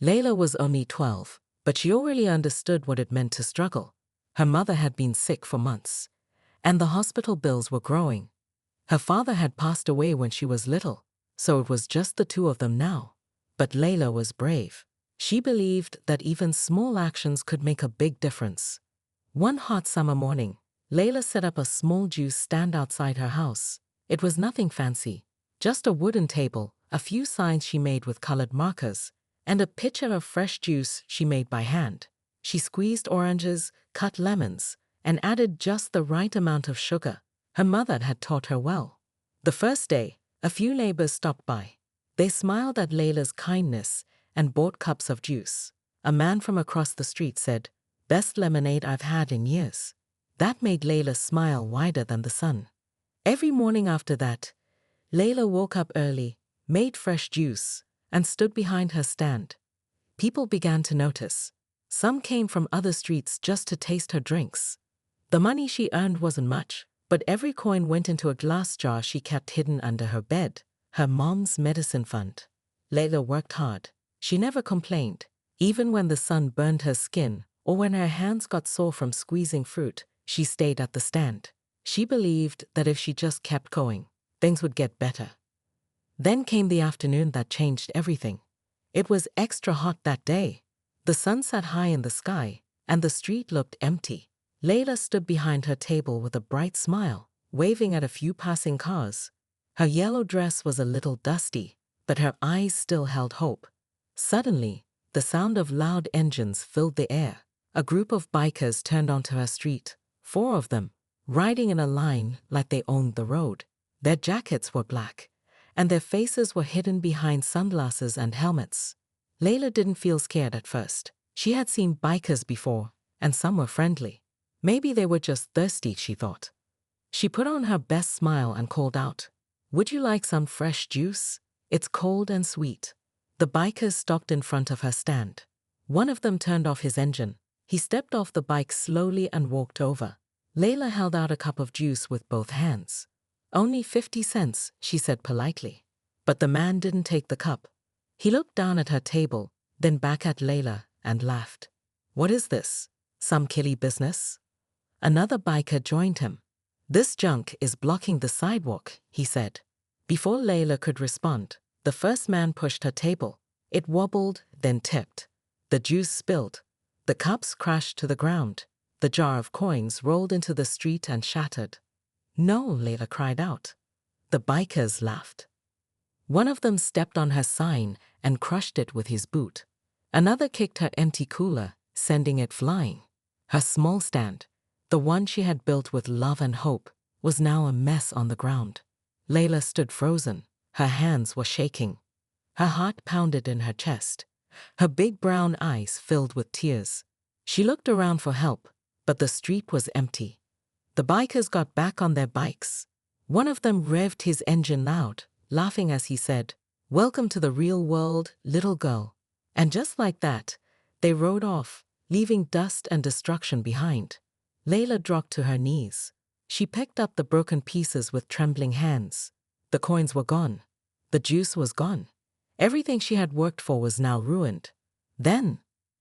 Layla was only 12, but she already understood what it meant to struggle. Her mother had been sick for months, and the hospital bills were growing. Her father had passed away when she was little, so it was just the two of them now. But Layla was brave. She believed that even small actions could make a big difference. One hot summer morning, Layla set up a small juice stand outside her house. It was nothing fancy, just a wooden table, a few signs she made with colored markers, and a pitcher of fresh juice she made by hand. She squeezed oranges, cut lemons, and added just the right amount of sugar. Her mother had taught her well. The first day, a few neighbors stopped by. They smiled at Layla's kindness and bought cups of juice. A man from across the street said, "Best lemonade I've had in years." That made Layla smile wider than the sun. Every morning after that, Layla woke up early, made fresh juice, and stood behind her stand. People began to notice. Some came from other streets just to taste her drinks. The money she earned wasn't much, but every coin went into a glass jar she kept hidden under her bed, her mom's medicine fund. Layla worked hard. She never complained, even when the sun burned her skin or when her hands got sore from squeezing fruit. She stayed at the stand. She believed that if she just kept going, things would get better. Then came the afternoon that changed everything. It was extra hot that day. The sun sat high in the sky, and the street looked empty. Layla stood behind her table with a bright smile, waving at a few passing cars. Her yellow dress was a little dusty, but her eyes still held hope. Suddenly, the sound of loud engines filled the air. A group of bikers turned onto her street, 4 of them, riding in a line like they owned the road. Their jackets were black, and their faces were hidden behind sunglasses and helmets. Layla didn't feel scared at first. She had seen bikers before, and some were friendly. Maybe they were just thirsty, she thought. She put on her best smile and called out, "Would you like some fresh juice? It's cold and sweet." The bikers stopped in front of her stand. One of them turned off his engine. He stepped off the bike slowly and walked over. Layla held out a cup of juice with both hands. "Only 50 cents, she said politely. But the man didn't take the cup. He looked down at her table, then back at Layla, and laughed. "What is this? Some killy business?" Another biker joined him. "This junk is blocking the sidewalk," he said. Before Layla could respond, the first man pushed her table. It wobbled, then tipped. The juice spilled. The cups crashed to the ground. The jar of coins rolled into the street and shattered. "No," Layla cried out. The bikers laughed. One of them stepped on her sign and crushed it with his boot. Another kicked her empty cooler, sending it flying. Her small stand, the one she had built with love and hope, was now a mess on the ground. Layla stood frozen. Her hands were shaking. Her heart pounded in her chest. Her big brown eyes filled with tears. She looked around for help, but the street was empty. The bikers got back on their bikes. One of them revved his engine loud, laughing as he said, "Welcome to the real world, little girl." And just like that, they rode off, leaving dust and destruction behind. Layla dropped to her knees. She picked up the broken pieces with trembling hands. The coins were gone. The juice was gone. Everything she had worked for was now ruined. Then,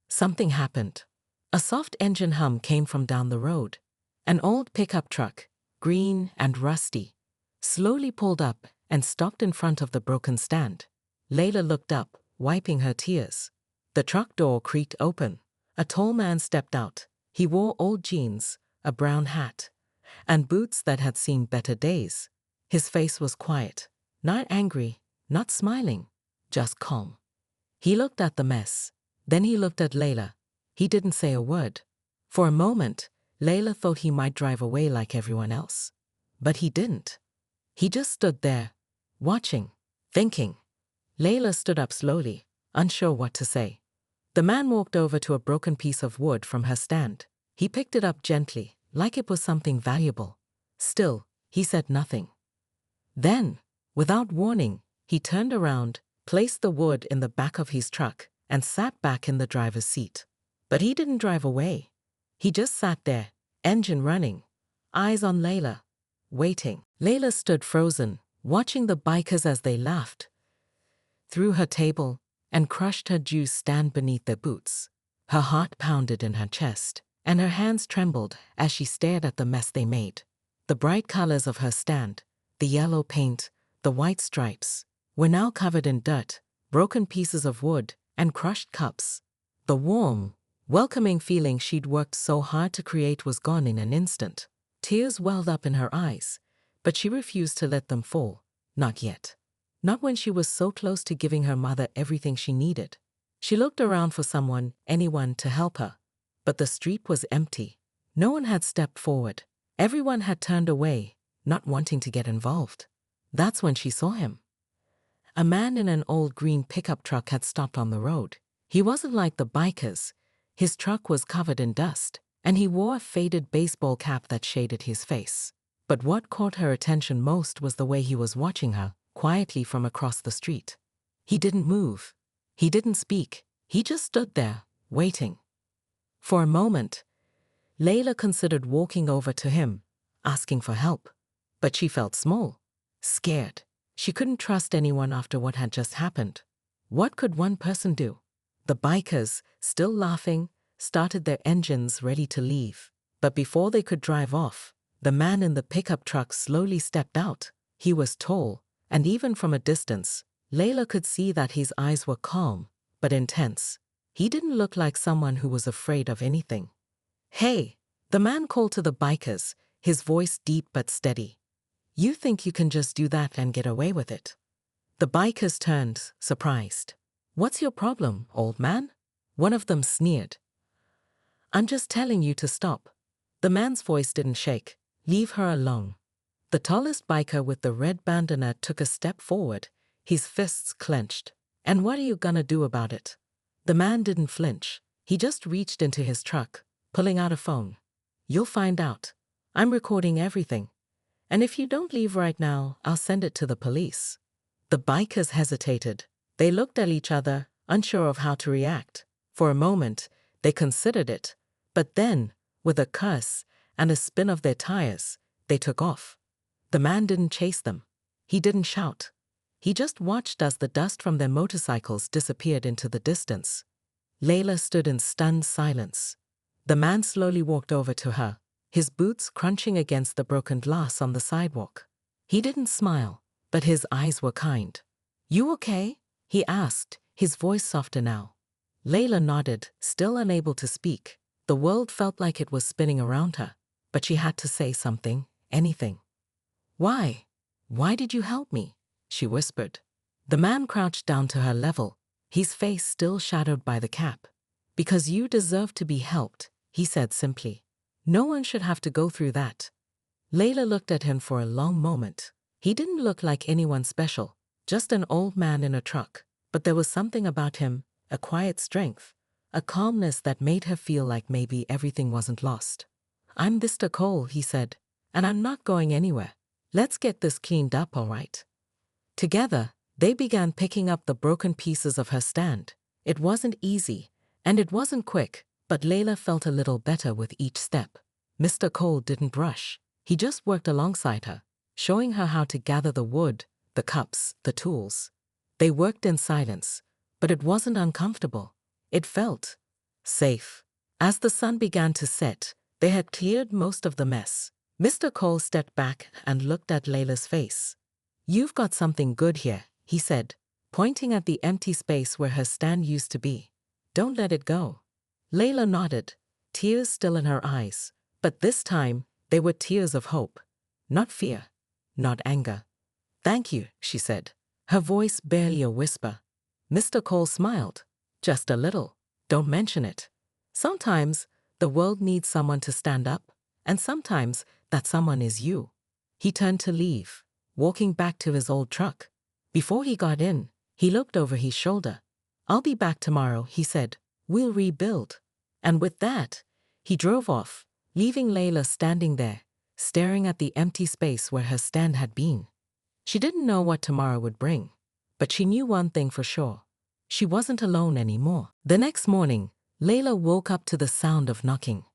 something happened. A soft engine hum came from down the road. An old pickup truck, green and rusty, slowly pulled up and stopped in front of the broken stand. Layla looked up, wiping her tears. The truck door creaked open. A tall man stepped out. He wore old jeans, a brown hat, and boots that had seen better days. His face was quiet, not angry, not smiling, just calm. He looked at the mess. Then he looked at Layla. He didn't say a word. For a moment, Layla thought he might drive away like everyone else. But he didn't. He just stood there, watching, thinking. Layla stood up slowly, unsure what to say. The man walked over to a broken piece of wood from her stand. He picked it up gently, like it was something valuable. Still, he said nothing. Then, without warning, he turned around, placed the wood in the back of his truck, and sat back in the driver's seat. But he didn't drive away. He just sat there, engine running, eyes on Layla, waiting. Layla stood frozen, watching the bikers as they laughed. Through her table, and crushed her juice stand beneath their boots. Her heart pounded in her chest, and her hands trembled as she stared at the mess they made. The bright colors of her stand, the yellow paint, the white stripes, were now covered in dirt, broken pieces of wood, and crushed cups. The warm, welcoming feeling she'd worked so hard to create was gone in an instant. Tears welled up in her eyes, but she refused to let them fall. Not yet. Not when she was so close to giving her mother everything she needed. She looked around for someone, anyone, to help her. But the street was empty. No one had stepped forward. Everyone had turned away, not wanting to get involved. That's when she saw him. A man in an old green pickup truck had stopped on the road. He wasn't like the bikers. His truck was covered in dust, and he wore a faded baseball cap that shaded his face. But what caught her attention most was the way he was watching her, quietly from across the street. He didn't move. He didn't speak. He just stood there, waiting. For a moment, Layla considered walking over to him, asking for help. But she felt small, scared. She couldn't trust anyone after what had just happened. What could one person do? The bikers, still laughing, started their engines ready to leave. But before they could drive off, the man in the pickup truck slowly stepped out. He was tall, and even from a distance, Layla could see that his eyes were calm, but intense. He didn't look like someone who was afraid of anything. "Hey," the man called to the bikers, his voice deep but steady. "You think you can just do that and get away with it?" The bikers turned, surprised. "What's your problem, old man?" One of them sneered. "I'm just telling you to stop." The man's voice didn't shake. "Leave her alone." The tallest biker with the red bandana took a step forward, his fists clenched. "And what are you gonna do about it?" The man didn't flinch. He just reached into his truck, pulling out a phone. "You'll find out. I'm recording everything. And if you don't leave right now, I'll send it to the police." The bikers hesitated. They looked at each other, unsure of how to react. For a moment, they considered it. But then, with a curse and a spin of their tires, they took off. The man didn't chase them. He didn't shout. He just watched as the dust from their motorcycles disappeared into the distance. Layla stood in stunned silence. The man slowly walked over to her, his boots crunching against the broken glass on the sidewalk. He didn't smile, but his eyes were kind. "You okay?" he asked, his voice softer now. Layla nodded, still unable to speak. The world felt like it was spinning around her, but she had to say something, anything. "Why? Why did you help me?" she whispered. The man crouched down to her level, his face still shadowed by the cap. "Because you deserve to be helped," he said simply. "No one should have to go through that." Layla looked at him for a long moment. He didn't look like anyone special, just an old man in a truck. But there was something about him, a quiet strength, a calmness that made her feel like maybe everything wasn't lost. "I'm Mr. Cole," he said, "and I'm not going anywhere. Let's get this cleaned up, all right?" Together, they began picking up the broken pieces of her stand. It wasn't easy, and it wasn't quick, but Layla felt a little better with each step. Mr. Cole didn't rush. He just worked alongside her, showing her how to gather the wood, the cups, the tools. They worked in silence, but it wasn't uncomfortable. It felt safe. As the sun began to set, they had cleared most of the mess. Mr. Cole stepped back and looked at Layla's face. "You've got something good here," he said, pointing at the empty space where her stand used to be. "Don't let it go." Layla nodded, tears still in her eyes, but this time they were tears of hope. Not fear, not anger. "Thank you," she said, her voice barely a whisper. Mr. Cole smiled. "Just a little. Don't mention it. Sometimes the world needs someone to stand up, and sometimes that someone is you." He turned to leave, walking back to his old truck. Before he got in, he looked over his shoulder. "I'll be back tomorrow," he said. "We'll rebuild." And with that, he drove off, leaving Layla standing there, staring at the empty space where her stand had been. She didn't know what tomorrow would bring, but she knew one thing for sure. She wasn't alone anymore. The next morning, Layla woke up to the sound of knocking.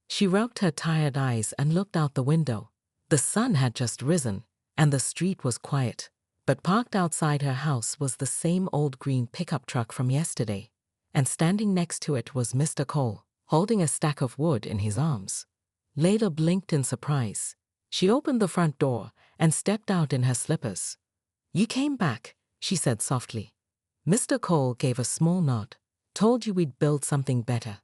She rubbed her tired eyes and looked out the window. The sun had just risen, and the street was quiet. But parked outside her house was the same old green pickup truck from yesterday, and standing next to it was Mr. Cole, holding a stack of wood in his arms. Layla blinked in surprise. She opened the front door and stepped out in her slippers. "You came back," she said softly. Mr. Cole gave a small nod. "Told you we'd build something better."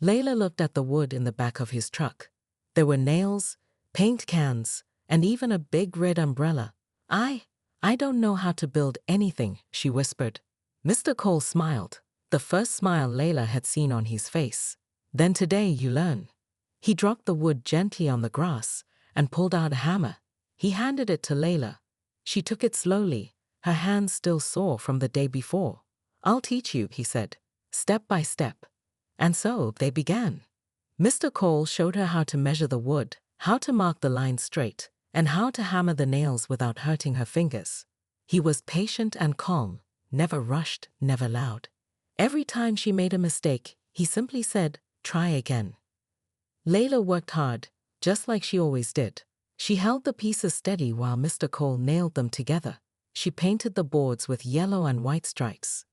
Layla looked at the wood in the back of his truck. There were nails, paint cans, and even a big red umbrella. I don't know how to build anything," she whispered. Mr. Cole smiled, the first smile Layla had seen on his face. "Then today you learn." He dropped the wood gently on the grass and pulled out a hammer. He handed it to Layla. She took it slowly, her hands still sore from the day before. "I'll teach you," he said, "step by step." And so they began. Mr. Cole showed her how to measure the wood, how to mark the lines straight, and how to hammer the nails without hurting her fingers. He was patient and calm, never rushed, never loud. Every time she made a mistake, he simply said, "Try again." Layla worked hard, just like she always did. She held the pieces steady while Mr. Cole nailed them together. She painted the boards with yellow and white stripes.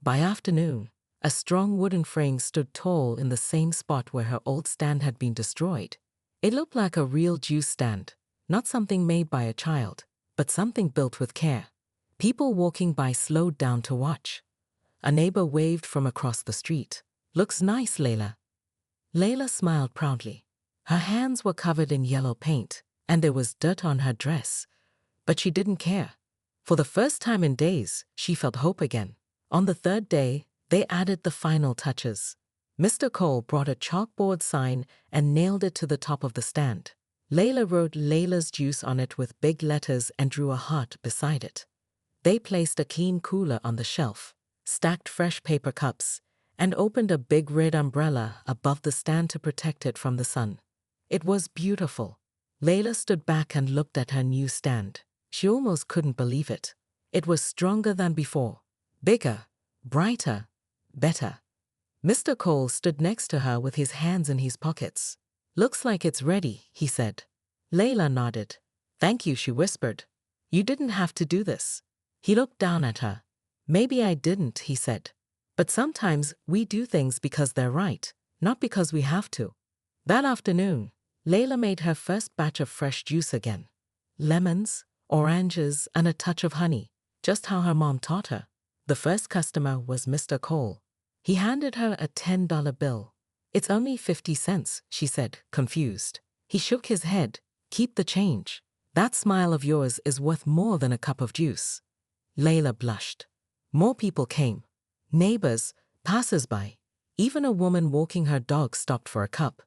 By afternoon, a strong wooden frame stood tall in the same spot where her old stand had been destroyed. It looked like a real juice stand, not something made by a child, but something built with care. People walking by slowed down to watch. A neighbor waved from across the street. "Looks nice, Layla." Layla smiled proudly. Her hands were covered in yellow paint, and there was dirt on her dress. But she didn't care. For the first time in days, she felt hope again. On the third day, they added the final touches. Mr. Cole brought a chalkboard sign and nailed it to the top of the stand. Layla wrote Layla's Juice on it with big letters and drew a heart beside it. They placed a clean cooler on the shelf, stacked fresh paper cups, and opened a big red umbrella above the stand to protect it from the sun. It was beautiful. Layla stood back and looked at her new stand. She almost couldn't believe it. It was stronger than before, bigger, brighter, better. Mr. Cole stood next to her with his hands in his pockets. "Looks like it's ready," he said. Layla nodded. "Thank you," she whispered. "You didn't have to do this." He looked down at her. "Maybe I didn't," he said. "But sometimes we do things because they're right, not because we have to." That afternoon, Layla made her first batch of fresh juice again. Lemons, oranges, and a touch of honey, just how her mom taught her. The first customer was Mr. Cole. He handed her a $10 bill. "It's only 50 cents, she said, confused. He shook his head. "Keep the change. That smile of yours is worth more than a cup of juice." Layla blushed. More people came. Neighbors, passers-by, even a woman walking her dog stopped for a cup.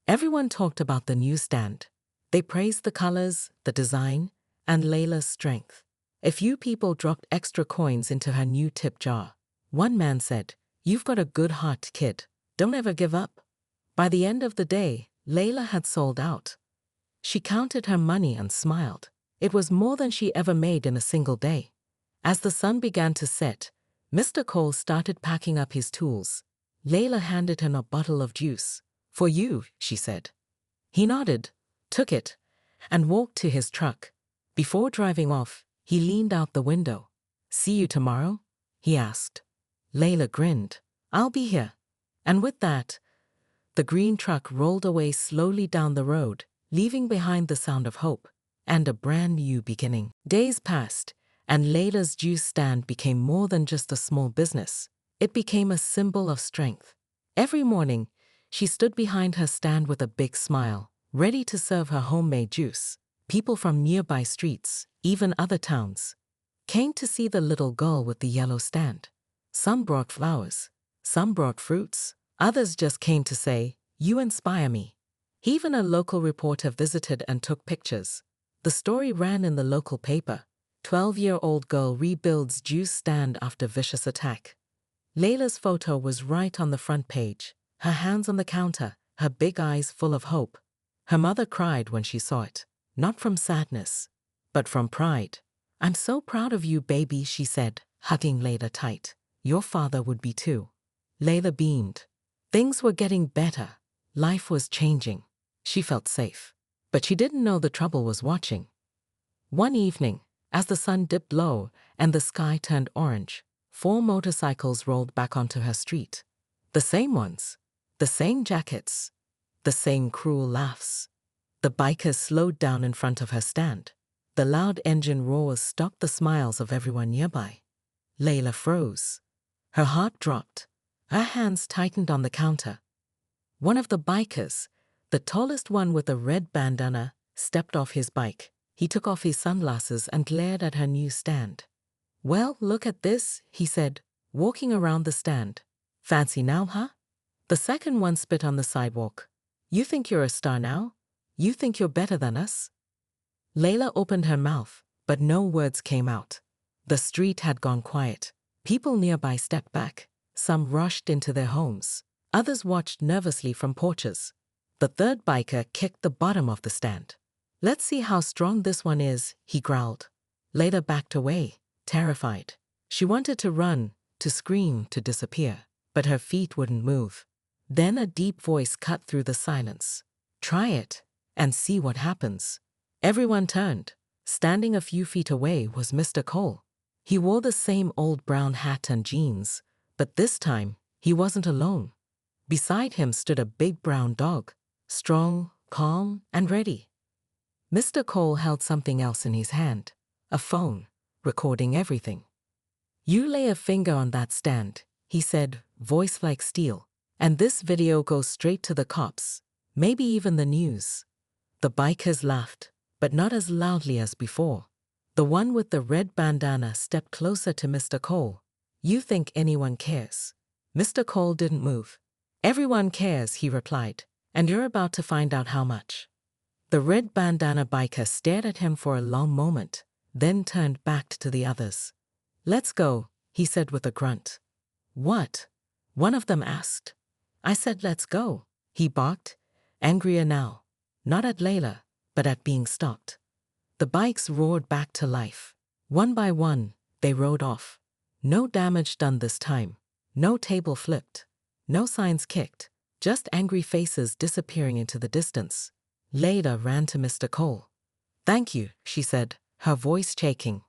Everyone talked about the new stand. They praised the colors, the design, and Layla's strength. A few people dropped extra coins into her new tip jar. One man said, "You've got a good heart, kid. Don't ever give up." By the end of the day, Layla had sold out. She counted her money and smiled. It was more than she ever made in a single day. As the sun began to set, Mr. Cole started packing up his tools. Layla handed him a bottle of juice. "For you," she said. He nodded, took it, and walked to his truck. Before driving off, he leaned out the window. "See you tomorrow?" he asked. Layla grinned. "I'll be here." And with that, the green truck rolled away slowly down the road, leaving behind the sound of hope and a brand new beginning. Days passed, and Layla's juice stand became more than just a small business. It became a symbol of strength. Every morning, she stood behind her stand with a big smile, ready to serve her homemade juice. People from nearby streets, even other towns, came to see the little girl with the yellow stand. Some brought flowers, some brought fruits, others just came to say, "You inspire me." Even a local reporter visited and took pictures. The story ran in the local paper. 12-year-old girl rebuilds juice stand after vicious attack. Layla's photo was right on the front page, her hands on the counter, her big eyes full of hope. Her mother cried when she saw it, not from sadness, but from pride. "I'm so proud of you, baby," she said, hugging Layla tight. "Your father would be too." Layla beamed. Things were getting better. Life was changing. She felt safe. But she didn't know the trouble was watching. One evening, As the sun dipped low and the sky turned orange, 4 motorcycles rolled back onto her street. The same ones, the same jackets, the same cruel laughs. The bikers slowed down in front of her stand. The loud engine roars stopped the smiles of everyone nearby. Layla froze. Her heart dropped. Her hands tightened on the counter. One of the bikers, the tallest one with a red bandana, stepped off his bike. He took off his sunglasses and glared at her new stand. "Well, look at this," he said, walking around the stand. "Fancy now, huh?" The second one spit on the sidewalk. "You think you're a star now? You think you're better than us?" Layla opened her mouth, but no words came out. The street had gone quiet. People nearby stepped back. Some rushed into their homes. Others watched nervously from porches. The third biker kicked the bottom of the stand. "Let's see how strong this one is," he growled. Layla backed away, terrified. She wanted to run, to scream, to disappear, but her feet wouldn't move. Then a deep voice cut through the silence. "Try it, and see what happens." Everyone turned. Standing a few feet away was Mr. Cole. He wore the same old brown hat and jeans, but this time he wasn't alone. Beside him stood a big brown dog, strong, calm, and ready. Mr. Cole held something else in his hand, a phone, recording everything. "You lay a finger on that stand," he said, voice like steel, "and this video goes straight to the cops, maybe even the news." The bikers laughed, but not as loudly as before. The one with the red bandana stepped closer to Mr. Cole. "You think anyone cares?" Mr. Cole didn't move. "Everyone cares," he replied, "and you're about to find out how much." The red bandana biker stared at him for a long moment, then turned back to the others. "Let's go," he said with a grunt. "What?" one of them asked. "I said let's go," he barked, angrier now, not at Layla, but at being stopped. The bikes roared back to life. One by one, they rode off. No damage done this time. No table flipped. No signs kicked. Just angry faces disappearing into the distance. Layla ran to Mr. Cole. "Thank you," she said, her voice shaking.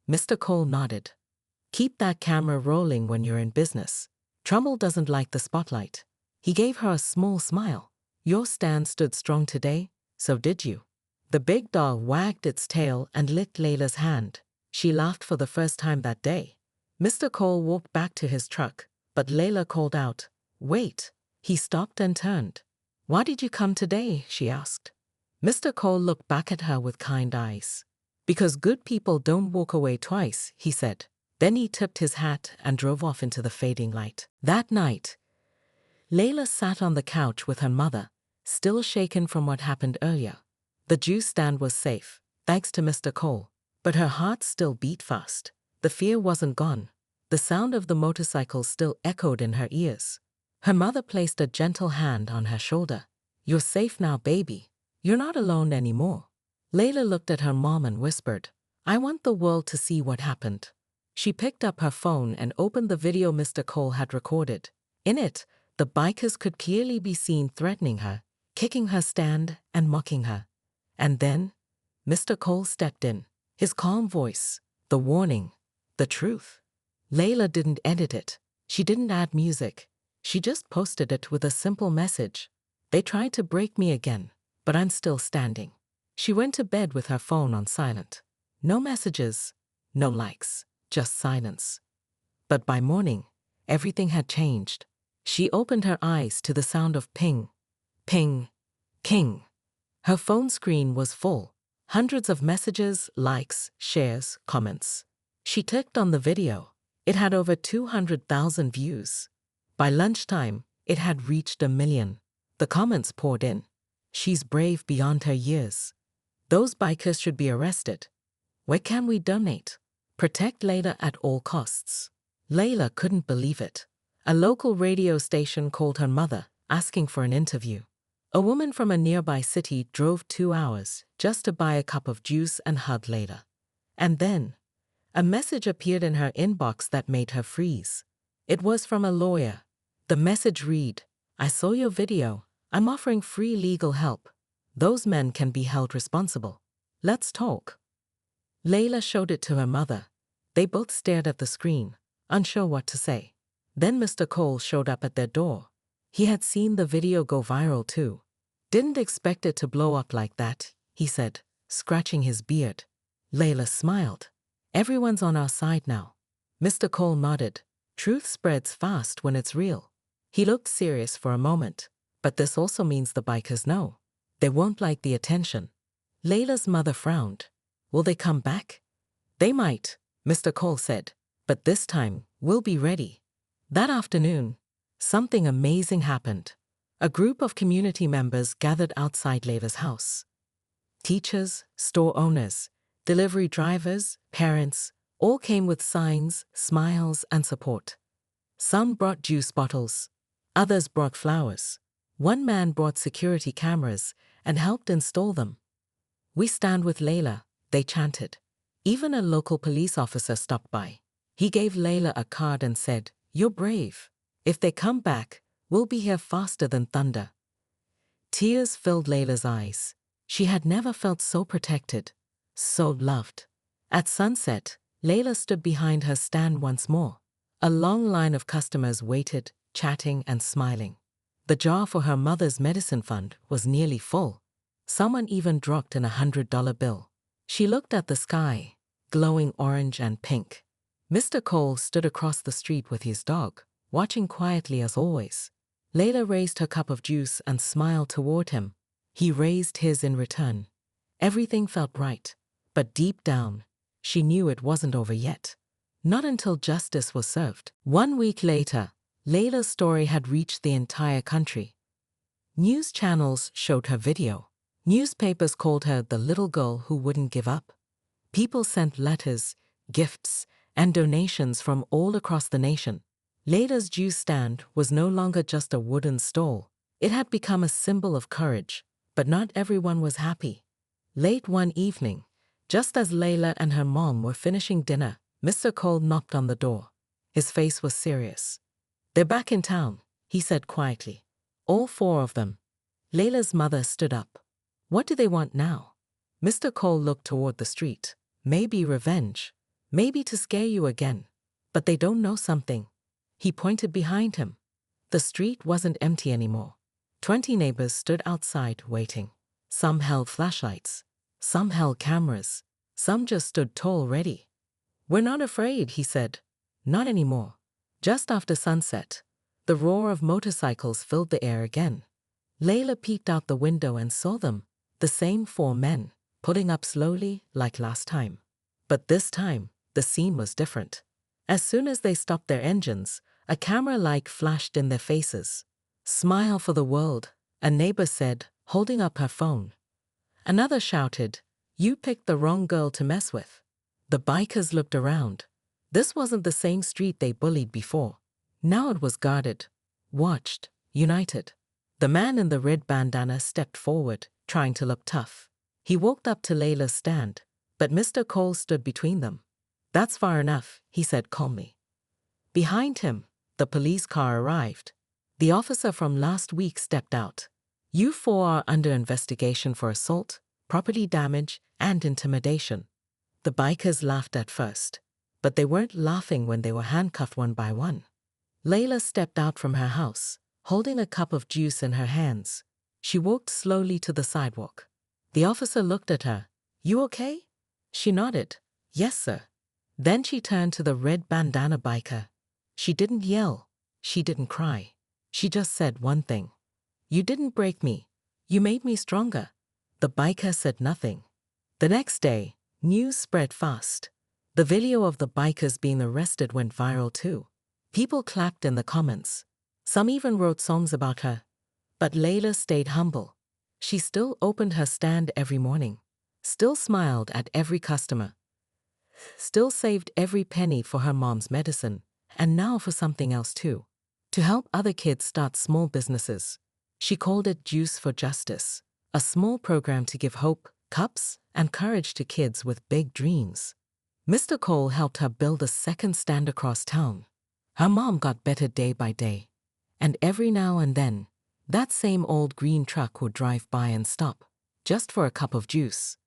Mr. Cole nodded. "Keep that camera rolling when you're in business. Trumbull doesn't like the spotlight." He gave her a small smile. "Your stand stood strong today, so did you." The big dog wagged its tail and licked Layla's hand. She laughed for the first time that day. Mr. Cole walked back to his truck, but Layla called out, "Wait." He stopped and turned. "Why did you come today?" she asked. Mr. Cole looked back at her with kind eyes. "Because good people don't walk away twice," he said. Then he tipped his hat and drove off into the fading light. That night, Layla sat on the couch with her mother, still shaken from what happened earlier. The juice stand was safe, thanks to Mr. Cole, but her heart still beat fast. The fear wasn't gone. The sound of the motorcycle still echoed in her ears. Her mother placed a gentle hand on her shoulder. "You're safe now, baby. You're not alone anymore." Layla looked at her mom and whispered, "I want the world to see what happened." She picked up her phone and opened the video Mr. Cole had recorded. In it, the bikers could clearly be seen threatening her, kicking her stand, and mocking her. And then, Mr. Cole stepped in. His calm voice, the warning, the truth. Layla didn't edit it. She didn't add music. She just posted it with a simple message. "They tried to break me again, but I'm still standing." She went to bed with her phone on silent. No messages, no likes, just silence. But by morning, everything had changed. She opened her eyes to the sound of ping, ping, king. Her phone screen was full. Hundreds of messages, likes, shares, comments. She clicked on the video. It had over 200,000 views. By lunchtime, it had reached 1 million. The comments poured in. "She's brave beyond her years. Those bikers should be arrested. Where can we donate? Protect Layla at all costs." Layla couldn't believe it. A local radio station called her mother, asking for an interview. A woman from a nearby city drove 2 hours just to buy a cup of juice and hug Layla. And then, a message appeared in her inbox that made her freeze. It was from a lawyer. The message read, "I saw your video. I'm offering free legal help. Those men can be held responsible. Let's talk." Layla showed it to her mother. They both stared at the screen, unsure what to say. Then Mr. Cole showed up at their door. He had seen the video go viral too. Didn't expect it to blow up like that, he said, scratching his beard. Layla smiled. Everyone's on our side now. Mr. Cole nodded. Truth spreads fast when it's real. He looked serious for a moment. But this also means the bikers know. They won't like the attention. Layla's mother frowned. Will they come back? They might, Mr. Cole said. But this time, we'll be ready. That afternoon, something amazing happened. A group of community members gathered outside Layla's house. Teachers, store owners, delivery drivers, parents, all came with signs, smiles, and support. Some brought juice bottles. Others brought flowers. One man brought security cameras and helped install them. We stand with Layla, they chanted. Even a local police officer stopped by. He gave Layla a card and said, "You're brave. If they come back, we'll be here faster than thunder." Tears filled Layla's eyes. She had never felt so protected, so loved. At sunset, Layla stood behind her stand once more. A long line of customers waited, chatting and smiling. The jar for her mother's medicine fund was nearly full. Someone even dropped in $100 bill. She looked at the sky, glowing orange and pink. Mr. Cole stood across the street with his dog, watching quietly as always. Layla raised her cup of juice and smiled toward him. He raised his in return. Everything felt right, but deep down, she knew it wasn't over yet. Not until justice was served. 1 week later, Layla's story had reached the entire country. News channels showed her video. Newspapers called her the little girl who wouldn't give up. People sent letters, gifts, and donations from all across the nation. Layla's juice stand was no longer just a wooden stall. It had become a symbol of courage, but not everyone was happy. Late one evening, just as Layla and her mom were finishing dinner, Mr. Cole knocked on the door. His face was serious. "They're back in town," he said quietly. "All 4 of them." Layla's mother stood up. "What do they want now?" Mr. Cole looked toward the street. "Maybe revenge. Maybe to scare you again. But they don't know something." He pointed behind him. The street wasn't empty anymore. 20 neighbors stood outside waiting. Some held flashlights. Some held cameras. Some just stood tall ready. "We're not afraid," he said. "Not anymore." Just after sunset, the roar of motorcycles filled the air again. Layla peeked out the window and saw them, the same 4 men, pulling up slowly like last time. But this time, the scene was different. As soon as they stopped their engines, a camera light flashed in their faces. "Smile for the world," a neighbor said, holding up her phone. Another shouted, "You picked the wrong girl to mess with." The bikers looked around. This wasn't the same street they bullied before. Now it was guarded, watched, united. The man in the red bandana stepped forward, trying to look tough. He walked up to Layla's stand, but Mr. Cole stood between them. "That's far enough," he said calmly. Behind him, the police car arrived. The officer from last week stepped out. "You 4 are under investigation for assault, property damage, and intimidation." The bikers laughed at first, but they weren't laughing when they were handcuffed one by one. Layla stepped out from her house, holding a cup of juice in her hands. She walked slowly to the sidewalk. The officer looked at her. "You okay?" She nodded. "Yes, sir." Then she turned to the red bandana biker. She didn't yell. She didn't cry. She just said one thing. "You didn't break me. You made me stronger." The biker said nothing. The next day, news spread fast. The video of the bikers being arrested went viral too. People clapped in the comments. Some even wrote songs about her. But Layla stayed humble. She still opened her stand every morning, still smiled at every customer, still saved every penny for her mom's medicine, and now for something else too. To help other kids start small businesses. She called it Juice for Justice, a small program to give hope, cups, and courage to kids with big dreams. Mr. Cole helped her build a second stand across town. Her mom got better day by day. And every now and then, that same old green truck would drive by and stop, just for a cup of juice.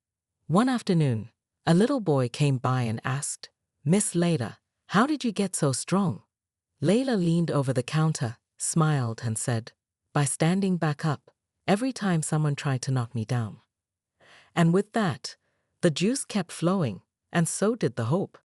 One afternoon, A little boy came by and asked, "Miss Layla, how did you get so strong?" Layla leaned over the counter, smiled, and said, "By standing back up every time someone tried to knock me down." And with that, the juice kept flowing, and so did the hope.